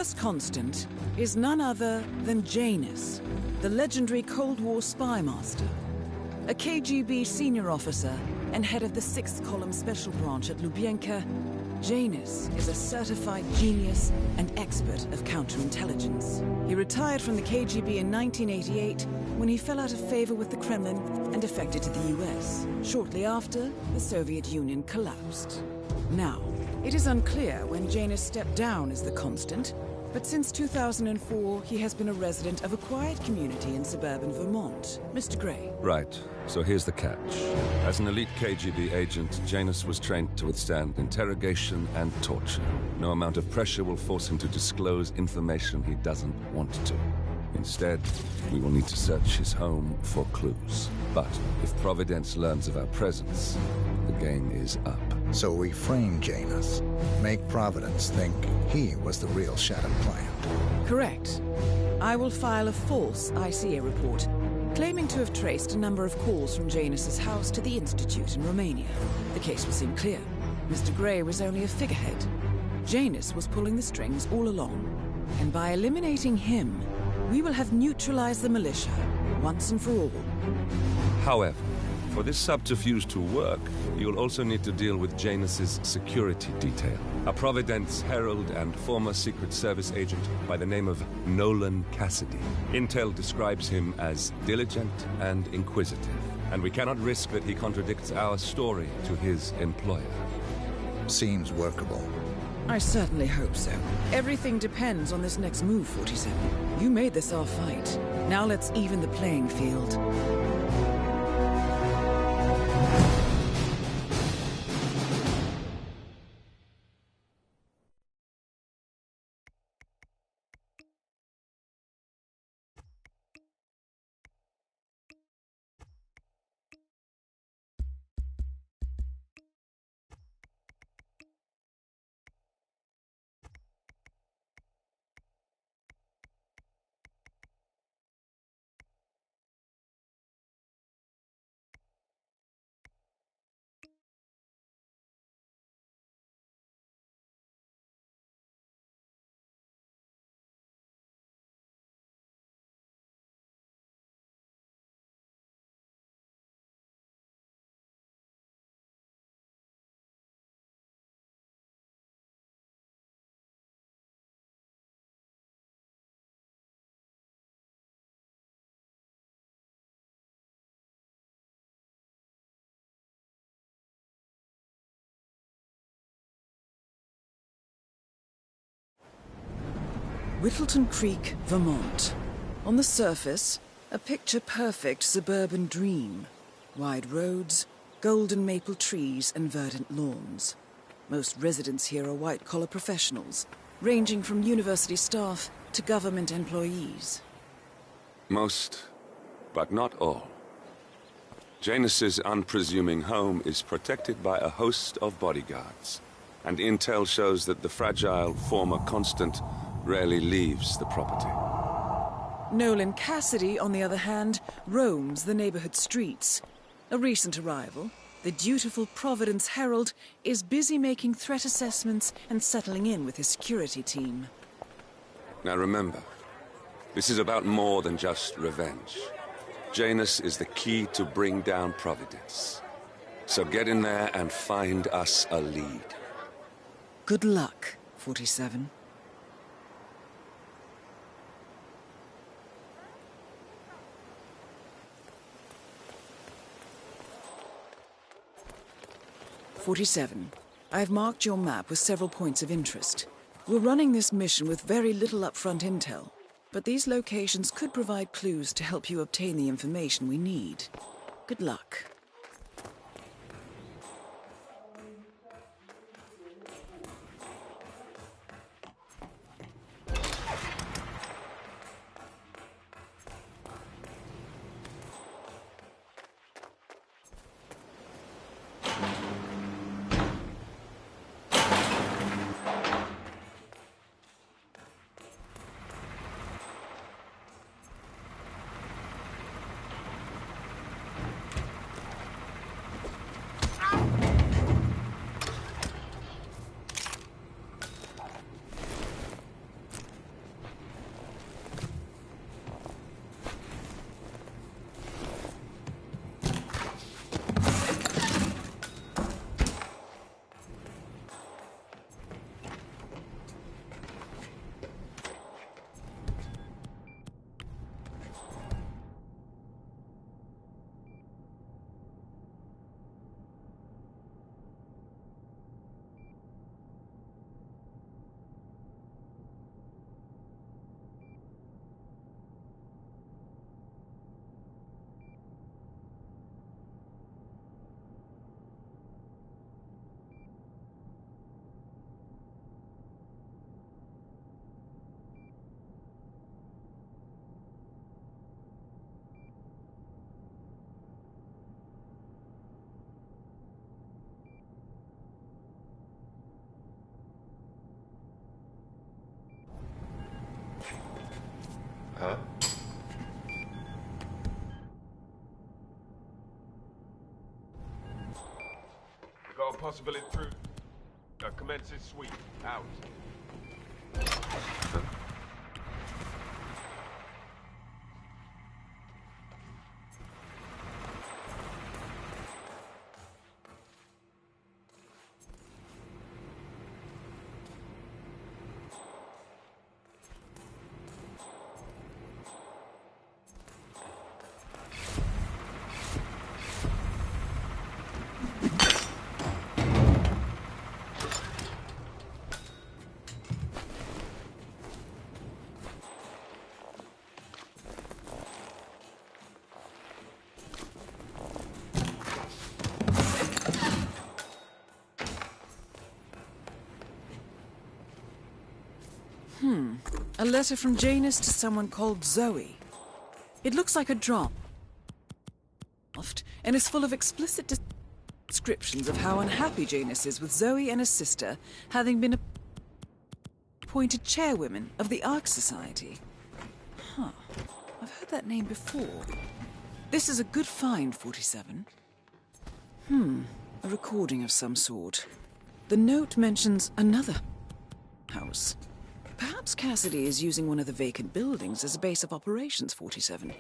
first constant is none other than Janus, the legendary Cold War spy master, a KGB senior officer and head of the 6th Column Special Branch at Lubyanka. Janus is a certified genius and expert of counterintelligence. He retired from the KGB in 1988 when he fell out of favor with the Kremlin and defected to the US. Shortly after, the Soviet Union collapsed. Now, it is unclear when Janus stepped down as the constant, but since 2004, he has been a resident of a quiet community in suburban Vermont. Mr. Gray. Right. So here's the catch. As an elite KGB agent, Janus was trained to withstand interrogation and torture. No amount of pressure will force him to disclose information he doesn't want to. Instead, we will need to search his home for clues. But if Providence learns of our presence, the game is up. So we frame Janus, make Providence think he was the real Shattered client. Correct. I will file a false ICA report, claiming to have traced a number of calls from Janus's house to the Institute in Romania. The case will seem clear. Mr. Gray was only a figurehead. Janus was pulling the strings all along. And by eliminating him, we will have neutralized the militia, once and for all. However, for this subterfuge to work, you'll also need to deal with Janus's security detail. A Providence herald and former Secret Service agent by the name of Nolan Cassidy. Intel describes him as diligent and inquisitive, and we cannot risk that he contradicts our story to his employer. Seems workable. I certainly hope so. Everything depends on this next move, 47. You made this our fight. Now let's even the playing field. Whittleton Creek, Vermont. On the surface, a picture-perfect suburban dream. Wide roads, golden maple trees and verdant lawns. Most residents here are white-collar professionals, ranging from university staff to government employees. Most, but not all. Janus's unpresuming home is protected by a host of bodyguards, and intel shows that the fragile former constant rarely leaves the property. Nolan Cassidy, on the other hand, roams the neighborhood streets. A recent arrival, the dutiful Providence Herald is busy making threat assessments and settling in with his security team. Now remember, this is about more than just revenge. Janus is the key to bring down Providence. So get in there and find us a lead. Good luck, 47. I've marked your map with several points of interest. We're running this mission with very little upfront intel, but these locations could provide clues to help you obtain the information we need. Good luck. Huh? We got a possibility through. Commences sweep. Out. A letter from Janus to someone called Zoe. It looks like a draft and is full of explicit descriptions of how unhappy Janus is with Zoe and his sister having been appointed chairwomen of the Ark Society. Huh. I've heard that name before. This is a good find, 47. A recording of some sort. The note mentions another house. Perhaps Cassidy is using one of the vacant buildings as a base of operations, 47.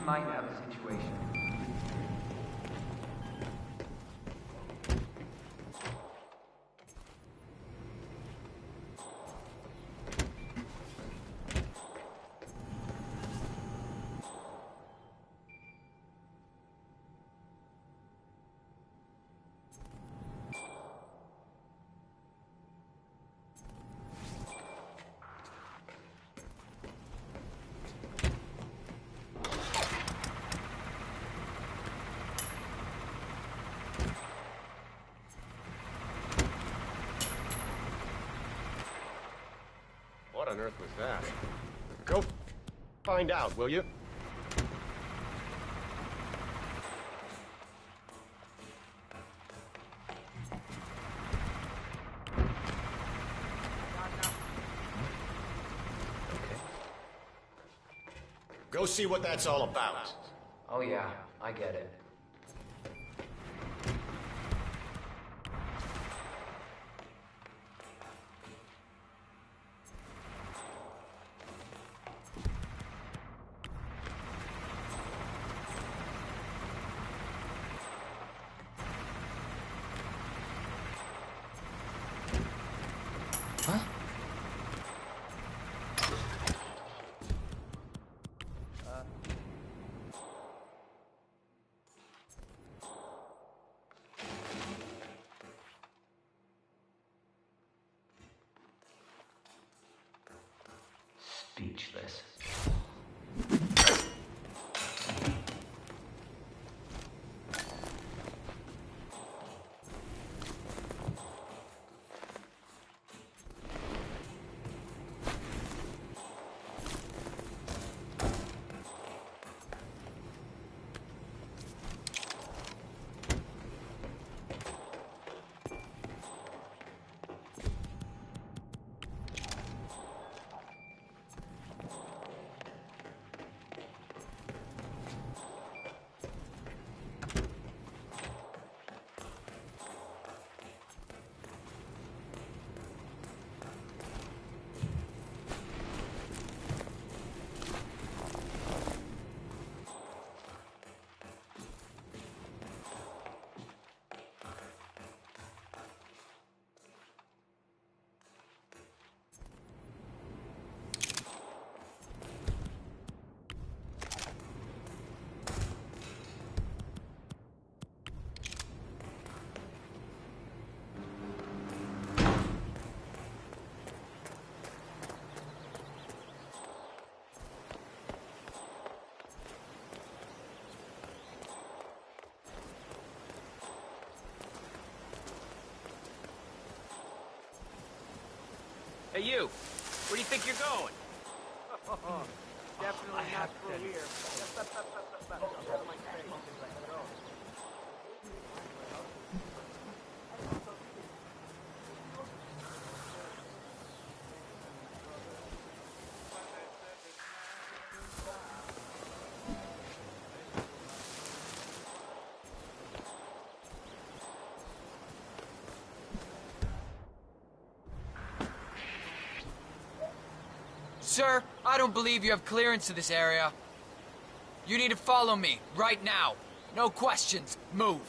Might have a situation. What on earth was that? Go find out, will you? Go see what that's all about. Oh yeah, I get it. Speechless. you. Where do you think you're going? Definitely not through here. Sir, I don't believe you have clearance to this area. You need to follow me, right now. No questions. Move.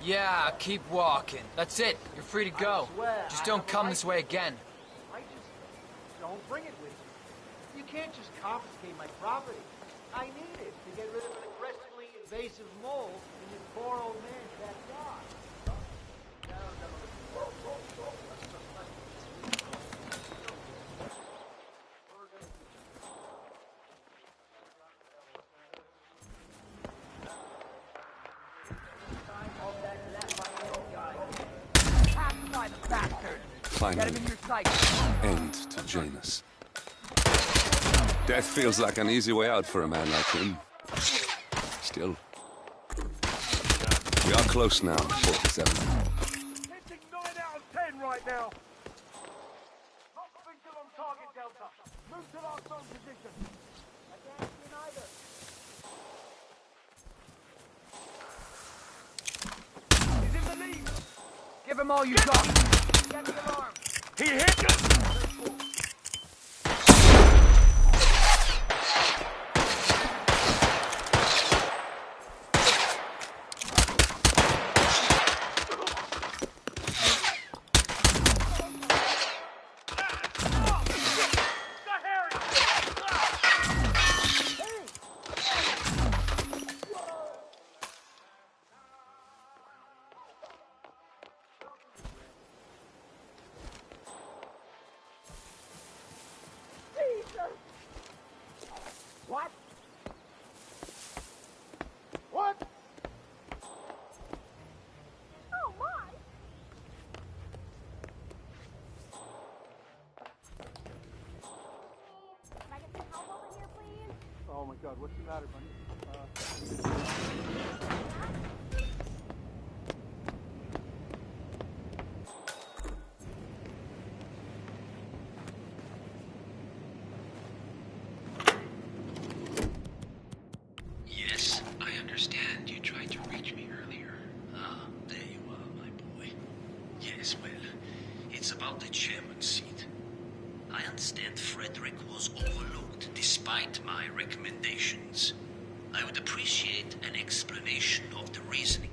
Yeah, keep walking. That's it. You're free to go. Just don't come this way again. I just don't bring it with you. You can't just confiscate my property. I need it to get rid of an aggressively invasive mole in this poor old man's backyard. Finally, end to Janus. Death feels like an easy way out for a man like him. Still, we are close now, 47. Hitting 9 out of 10 right now. Not still on target, Delta. Move to our zone position. I can't see neither. He's in the lead. Give him all you got. Get the alarm. He hit us. What? What? Oh, my! Can I get some help over here, please? Oh my God, what's the matter, buddy? Yes, I understand you tried to reach me earlier. Ah, there you are, my boy. Yes, well, it's about the chairman's seat. I understand Frederick was overlooked despite my recommendations. I would appreciate an explanation of the reasoning.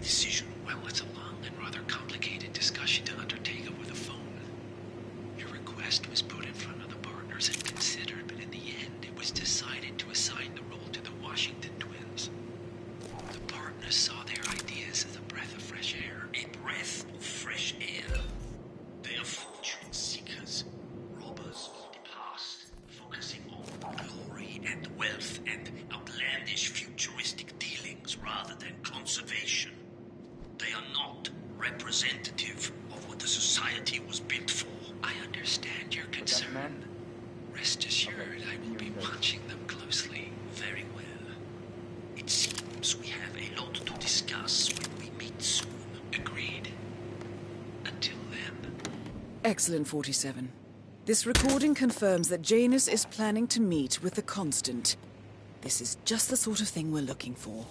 decision? Well, it's a long and rather complicated discussion to undertake over the phone. Your request was put in front of the partners and considered, but in the end, it was decided to assign the role to the Washington twins. The partners saw their ideas as a breath of fresh air. A breath of fresh air. They are fortune seekers, robbers of the past, focusing on glory and wealth and outlandish futuristic dealings rather than conservation. They are not representative of what the society was built for. I understand your concern. Rest assured, I will be watching them closely. Very well. It seems we have a lot to discuss when we meet soon. Agreed. Until then. Excellent, 47. This recording confirms that Janus is planning to meet with the Constant. This is just the sort of thing we're looking for.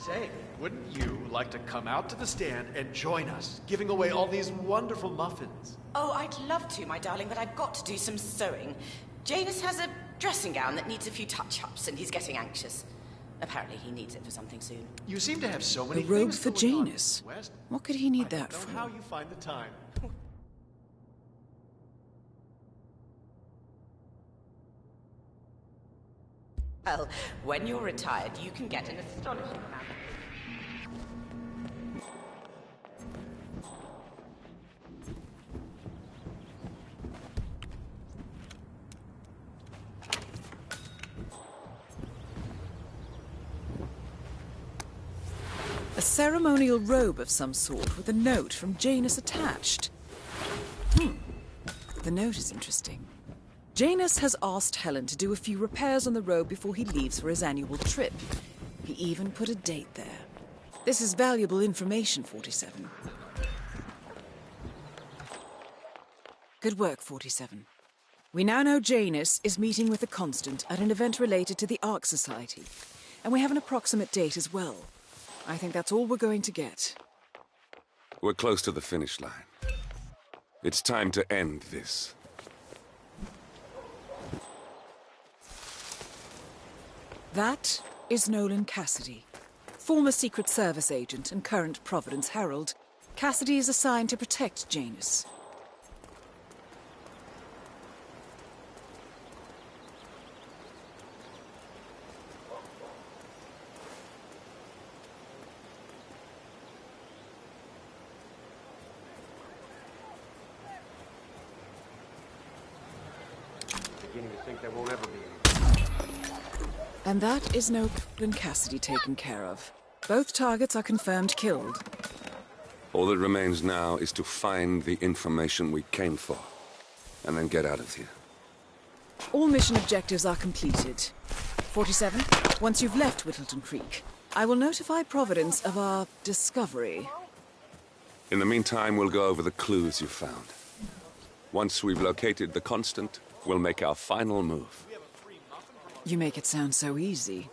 Say, wouldn't you like to come out to the stand and join us, giving away all these wonderful muffins? Oh, I'd love to, my darling, but I've got to do some sewing. Janus has a dressing gown that needs a few touch-ups, and he's getting anxious. Apparently he needs it for something soon. You seem to have so many A robe things for going on, Janus? West. What could he need I that don't for? know how you find the time. Well, when you're retired, you can get an astonishing amount of... A ceremonial robe of some sort with a note from Janus attached. The note is interesting. Janus has asked Helen to do a few repairs on the robe before he leaves for his annual trip. He even put a date there. This is valuable information, 47. Good work, 47. We now know Janus is meeting with the Constant at an event related to the Ark Society, and we have an approximate date as well. I think that's all we're going to get. We're close to the finish line. It's time to end this. That is Nolan Cassidy, former Secret Service agent and current Providence Herald. Cassidy is assigned to protect Janus. Beginning to think there won't ever be any. And that is Nolan Cassidy taken care of. Both targets are confirmed killed. All that remains now is to find the information we came for, and then get out of here. All mission objectives are completed. 47, once you've left Whittleton Creek, I will notify Providence of our discovery. In the meantime, we'll go over the clues you found. Once we've located the Constant, we'll make our final move. You make it sound so easy.